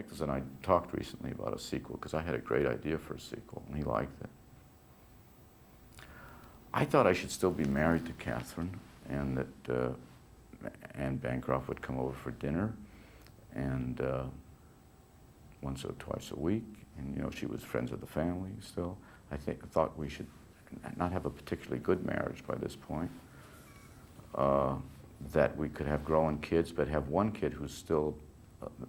Nicholas and I talked recently about a sequel because I had a great idea for a sequel, and he liked it. I thought I should still be married to Catherine, and that Anne Bancroft would come over for dinner, and once or twice a week, and you know, she was friends with the family still. I thought we should not have a particularly good marriage by this point, that we could have growing kids, but have one kid who's still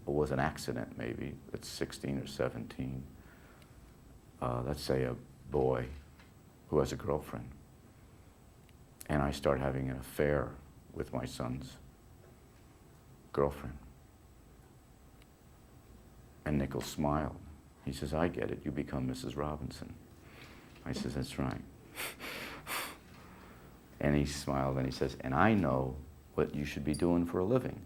was an accident maybe, that's 16 or 17. Let's say a boy who has a girlfriend. And I start having an affair with my son's girlfriend. And Nichols smiled. He says, I get it, you become Mrs. Robinson. I says, that's right. And he smiled and he says, and I know what you should be doing for a living.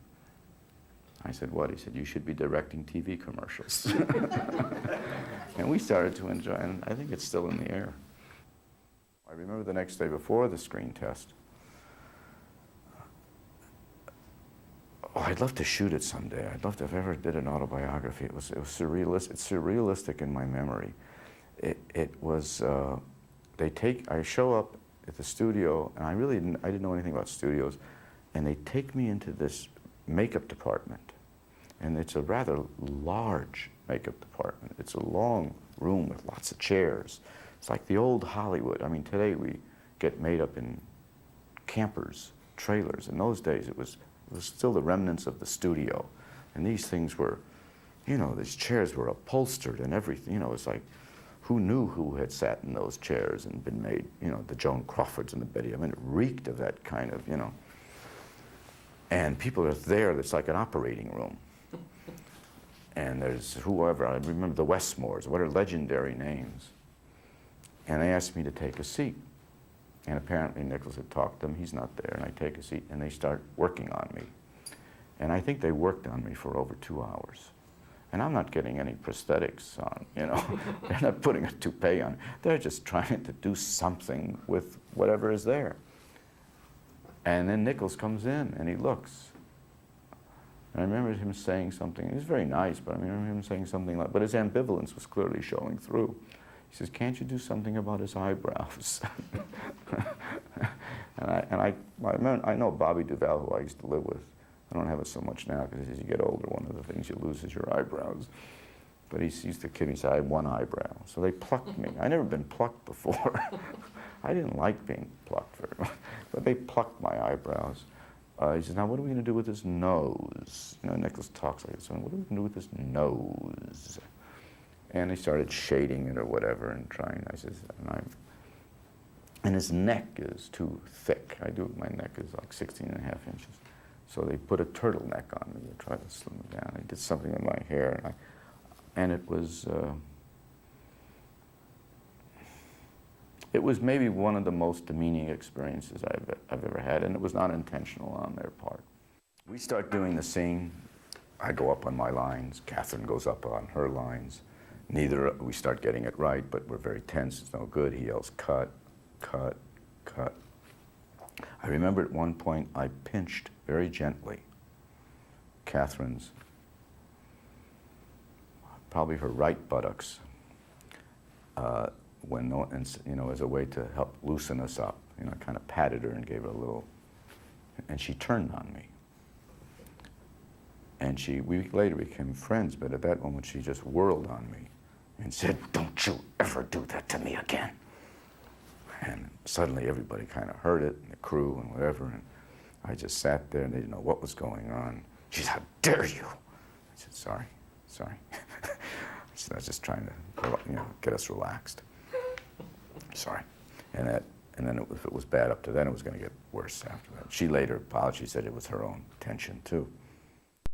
I said, what? He said, you should be directing TV commercials. And we started to enjoy, and I think it's still in the air. I remember the next day before the screen test. Oh, I'd love to shoot it someday. I'd love to, if I ever did an autobiography. It was surrealistic. It's surrealistic in my memory. It was, I show up at the studio, and I didn't know anything about studios, and they take me into this makeup department. And it's a rather large makeup department. It's a long room with lots of chairs. It's like the old Hollywood. I mean, today we get made up in campers, trailers. In those days, it was still the remnants of the studio. And these things were, you know, these chairs were upholstered and everything. You know, it's like, who knew who had sat in those chairs and been made, you know, the Joan Crawfords and the Betty. I mean, it reeked of that kind of, you know. And people are there, it's like an operating room. And there's whoever, I remember the Westmores, what are legendary names. And they asked me to take a seat. And apparently Nichols had talked to them, he's not there, and I take a seat, and they start working on me. And I think they worked on me for over 2 hours. And I'm not getting any prosthetics on, you know. They're not putting a toupee on. They're just trying to do something with whatever is there. And then Nichols comes in, and he looks. And I remember him saying something, he was very nice, but I remember him saying something like, but his ambivalence was clearly showing through. He says, can't you do something about his eyebrows? I know Bobby Duvall, who I used to live with. I don't have it so much now, because as you get older, one of the things you lose is your eyebrows. But he used to kid me, he said, I had one eyebrow. So they plucked me. I'd never been plucked before. I didn't like being plucked very much, but they plucked my eyebrows. He says, now what are we going to do with his nose? You know, Nichols talks like this, what are we going to do with his nose? And they started shading it or whatever and trying. I says, and his neck is too thick. My neck is like 16.5 inches. So they put a turtleneck on me to try to slim it down. I did something with my hair, and it was maybe one of the most demeaning experiences I've ever had, and it was not intentional on their part. We start doing the scene. I go up on my lines. Catherine goes up on her lines. We start getting it right, but we're very tense. It's no good. He yells, cut, cut, cut. I remember at one point I pinched very gently Catherine's, probably her right buttocks, you know, as a way to help loosen us up. You know, I kind of patted her and gave her a little, and she turned on me. And a week later became friends, but at that moment she just whirled on me and said, don't you ever do that to me again. And suddenly everybody kind of heard it, and the crew and whatever, and I just sat there and they didn't know what was going on. She said, how dare you? I said, sorry. I said, I was just trying to, you know, get us relaxed. Sorry. And then if it was bad up to then, it was going to get worse after that. She later apologized, she said it was her own tension too.